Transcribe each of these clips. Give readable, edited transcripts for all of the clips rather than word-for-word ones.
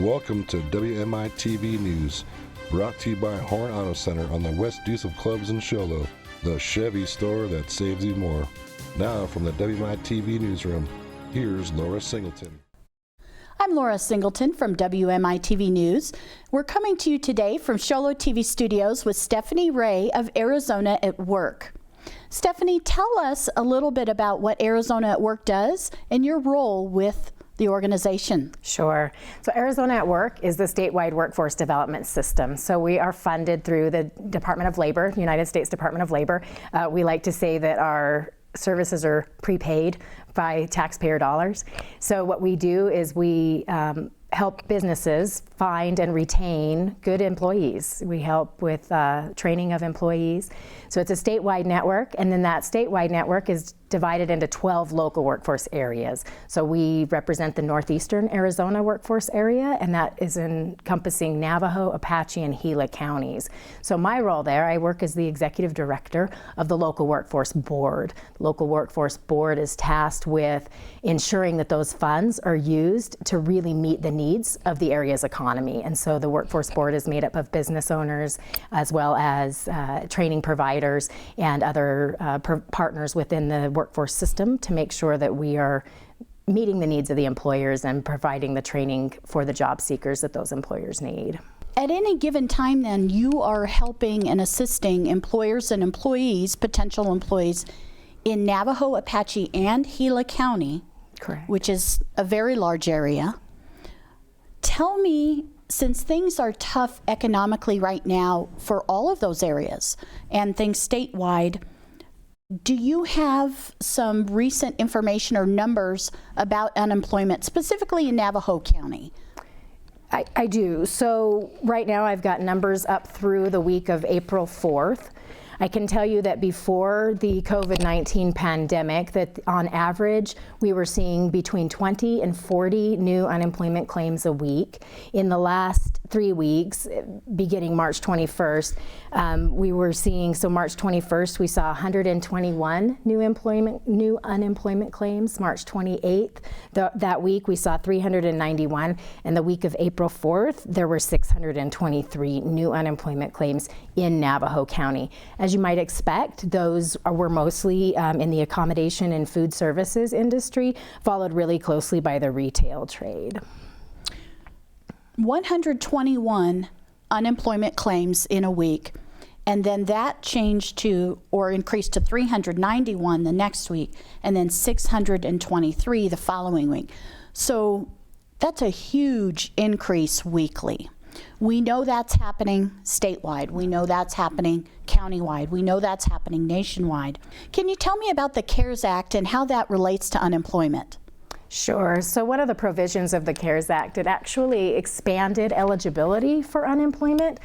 Welcome to WMITV News, brought to you by Horn Auto Center on the west deuce of Clubs in Show Low, the Chevy store that saves you more. Now from the WMITV newsroom, here's Laura Singleton. I'm Laura Singleton from WMITV News. We're coming to you today from Show Low TV studios with Stephanie Ray of Arizona at Work. Stephanie, tell us a little bit about what Arizona at Work does and your role with the organization. Sure. So Arizona at Work is the statewide workforce development system. So we are funded through the Department of Labor, United States Department of Labor. We like to say that our services are prepaid by taxpayer dollars. So what we do is we help businesses find and retain good employees. We help with training of employees. So it's a statewide network, and then that statewide network is divided into 12 local workforce areas. So we represent the northeastern Arizona workforce area, and that is encompassing Navajo, Apache, and Gila counties. So my role there, I work as the executive director of the local workforce board. The local workforce board is tasked with ensuring that those funds are used to really meet the needs of the area's economy. And so the workforce board is made up of business owners as well as training providers and other partners within the workforce system to make sure that we are meeting the needs of the employers and providing the training for the job seekers that those employers need. At any given time then, you are helping and assisting employers and employees, potential employees, in Navajo, Apache, and Gila County. Correct. Which is a very large area. Tell me, since things are tough economically right now for all of those areas and things statewide, do you have some recent information or numbers about unemployment, specifically in Navajo County? I do. So right now I've got numbers up through the week of April 4th. I can tell you that before the COVID-19 pandemic, that on average, we were seeing between 20 and 40 new unemployment claims a week. In the last 3 weeks, beginning March 21st, we were seeing, so March 21st, we saw 121 new unemployment claims. March 28th, that week, we saw 391. And the week of April 4th, there were 623 new unemployment claims in Navajo County. As you might expect, those were mostly in the accommodation and food services industry, followed really closely by the retail trade. 121 unemployment claims in a week, and then that changed to, or increased to 391 the next week, and then 623 the following week. So that's a huge increase weekly. We know that's happening statewide. We know that's happening countywide. We know that's happening nationwide. Can you tell me about the CARES Act and how that relates to unemployment? Sure. So one of the provisions of the CARES Act, it actually expanded eligibility for unemployment.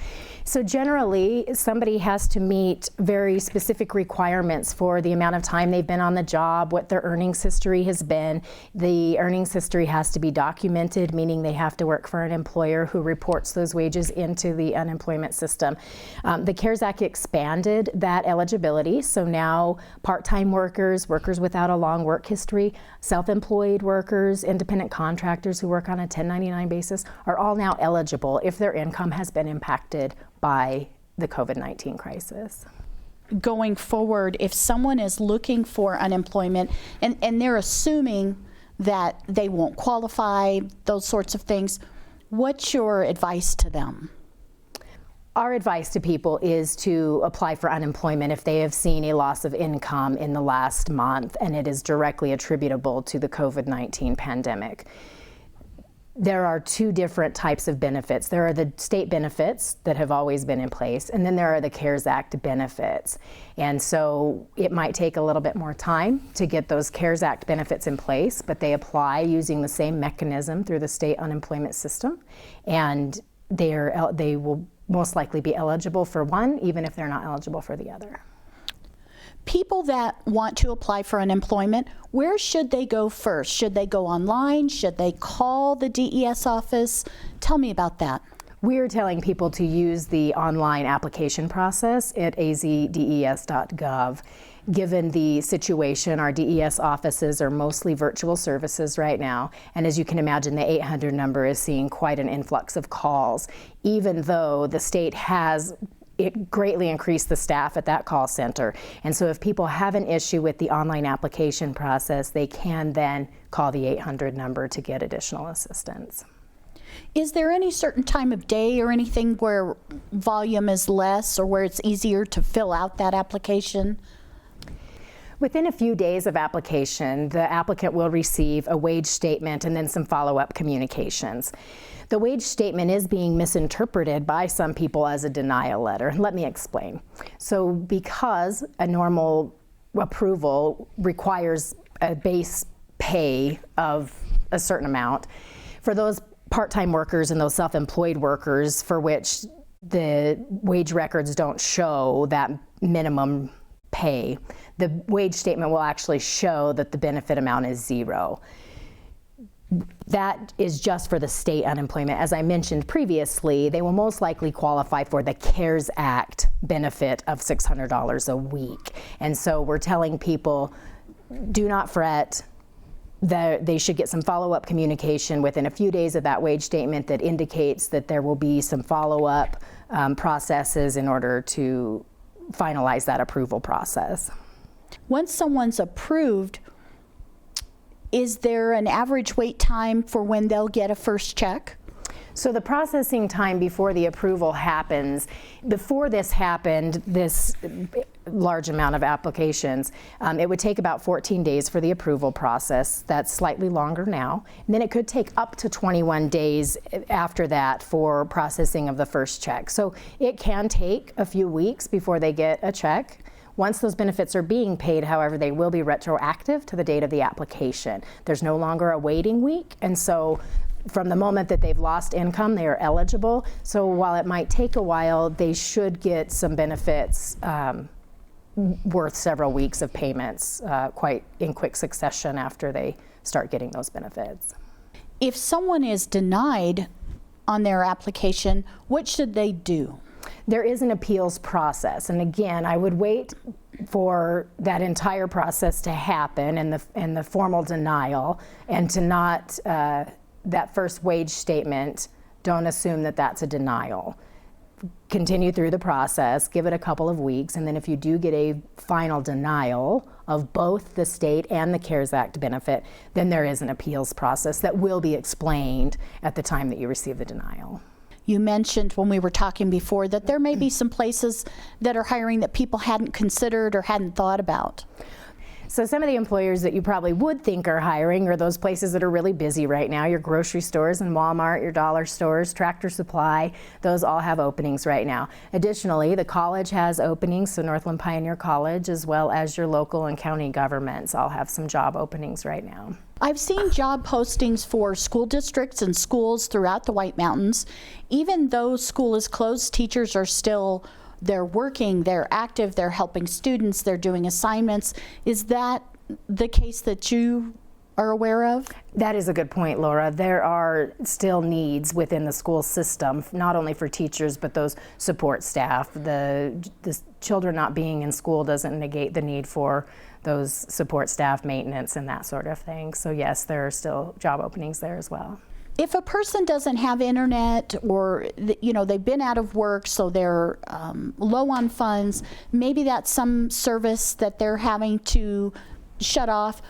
So generally, somebody has to meet very specific requirements for the amount of time they've been on the job, what their earnings history has been. The earnings history has to be documented, meaning they have to work for an employer who reports those wages into the unemployment system. The CARES Act expanded that eligibility. So now part-time workers, workers without a long work history, self-employed workers, independent contractors who work on a 1099 basis are all now eligible if their income has been impacted by the COVID-19 crisis. Going forward, if someone is looking for unemployment and they're assuming that they won't qualify, those sorts of things, what's your advice to them? Our advice to people is to apply for unemployment if they have seen a loss of income in the last month and it is directly attributable to the COVID-19 pandemic. There are two different types of benefits. There are the state benefits that have always been in place, and then there are the CARES Act benefits. And so it might take a little bit more time to get those CARES Act benefits in place, but they apply using the same mechanism through the state unemployment system, and they will most likely be eligible for one, even if they're not eligible for the other. People that want to apply for unemployment, where should they go first? Should they go online? Should they call the DES office? Tell me about that. We are telling people to use the online application process at azdes.gov. Given the situation, our DES offices are mostly virtual services right now, and as you can imagine, the 800 number is seeing quite an influx of calls, even though the state has greatly increased the staff at that call center. And so if people have an issue with the online application process, they can then call the 800 number to get additional assistance. Is there any certain time of day or anything where volume is less or where it's easier to fill out that application? Within a few days of application, the applicant will receive a wage statement and then some follow-up communications. The wage statement is being misinterpreted by some people as a denial letter. Let me explain. So because a normal approval requires a base pay of a certain amount, for those part-time workers and those self-employed workers for which the wage records don't show that minimum pay, the wage statement will actually show that the benefit amount is zero. That is just for the state unemployment. As I mentioned previously, they will most likely qualify for the CARES Act benefit of $600 a week. And so we're telling people, do not fret. They should get some follow-up communication within a few days of that wage statement that indicates that there will be some follow-up processes in order to finalize that approval process. Once someone's approved, is there an average wait time for when they'll get a first check? So the processing time before the approval happens, before this happened, this large amount of applications, it would take about 14 days for the approval process. That's slightly longer now. And then it could take up to 21 days after that for processing of the first check. So it can take a few weeks before they get a check. Once those benefits are being paid, however, they will be retroactive to the date of the application. There's no longer a waiting week, and so from the moment that they've lost income, they are eligible. So while it might take a while, they should get some benefits worth several weeks of payments quite in quick succession after they start getting those benefits. If someone is denied on their application, what should they do? There is an appeals process, and again, I would wait for that entire process to happen and the formal denial, and to not that first wage statement, don't assume that that's a denial. Continue through the process, give it a couple of weeks, and then if you do get a final denial of both the state and the CARES Act benefit, then there is an appeals process that will be explained at the time that you receive the denial. You mentioned when we were talking before that there may be some places that are hiring that people hadn't considered or hadn't thought about. So some of the employers that you probably would think are hiring are those places that are really busy right now. Your grocery stores and Walmart, your dollar stores, Tractor Supply, those all have openings right now. Additionally, the college has openings, so Northland Pioneer College, as well as your local and county governments all have some job openings right now. I've seen job postings for school districts and schools throughout the White Mountains. Even though school is closed, teachers are still they're working, they're active, they're helping students, they're doing assignments. Is that the case that you are aware of? That is a good point, Laura. There are still needs within the school system, not only for teachers, but those support staff. The children not being in school doesn't negate the need for those support staff, maintenance, and that sort of thing. So yes, there are still job openings there as well. If a person doesn't have internet, or they've been out of work, so they're low on funds, maybe that's some service that they're having to shut off.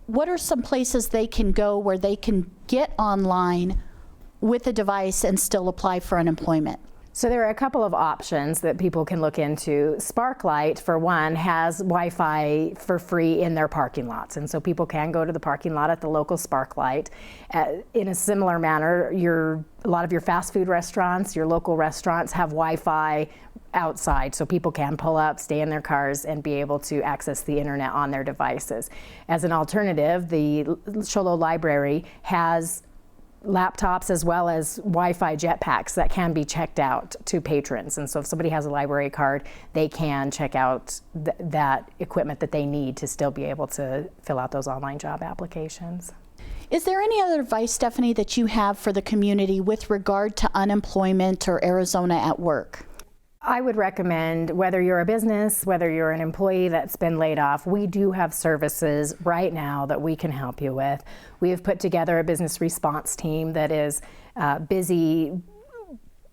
What are some places they can go where they can get online with a device and still apply for unemployment? So there are a couple of options that people can look into. Sparklight, for one, has Wi-Fi for free in their parking lots, and so people can go to the parking lot at the local Sparklight. In a similar manner, a lot of your fast food restaurants, your local restaurants have Wi-Fi outside, so people can pull up, stay in their cars, and be able to access the internet on their devices. As an alternative, the Show Low Library has laptops as well as Wi-Fi jetpacks that can be checked out to patrons. And so if somebody has a library card, they can check out that equipment that they need to still be able to fill out those online job applications. Is there any other advice, Stephanie, that you have for the community with regard to unemployment or Arizona at Work? I would recommend, whether you're a business, whether you're an employee that's been laid off, we do have services right now that we can help you with. We have put together a business response team that is busy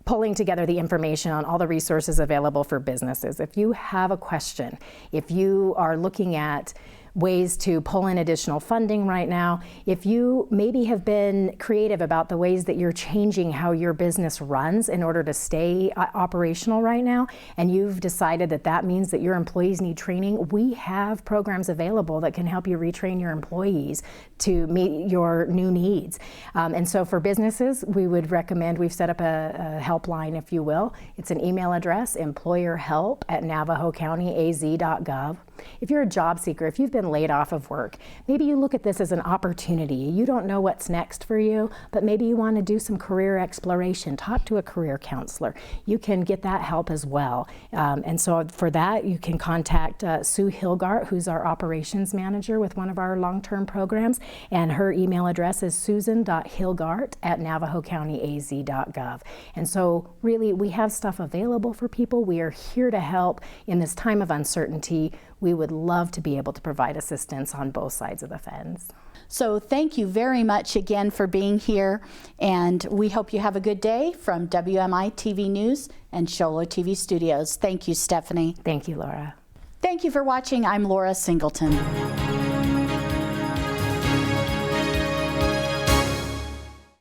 pulling together the information on all the resources available for businesses. If you have a question, if you are looking at ways to pull in additional funding right now, if you maybe have been creative about the ways that you're changing how your business runs in order to stay operational right now, and you've decided that that means that your employees need training, we have programs available that can help you retrain your employees to meet your new needs. And so for businesses, we would recommend, we've set up a helpline, if you will. It's an email address, employerhelp@navajocountyaz.gov. If you're a job seeker, if you've been laid off of work, maybe you look at this as an opportunity. You don't know what's next for you, but maybe you want to do some career exploration. Talk to a career counselor. You can get that help as well. And so for that, you can contact Sue Hilgart, who's our operations manager with one of our long-term programs, and her email address is susan.hilgart@navajocountyaz.gov. And so really, we have stuff available for people. We are here to help in this time of uncertainty. We would love to be able to provide assistance on both sides of the fence. So thank you very much again for being here, and we hope you have a good day from WMITV News and Sholo TV Studios. Thank you, Stephanie. Thank you, Laura. Thank you for watching. I'm Laura Singleton.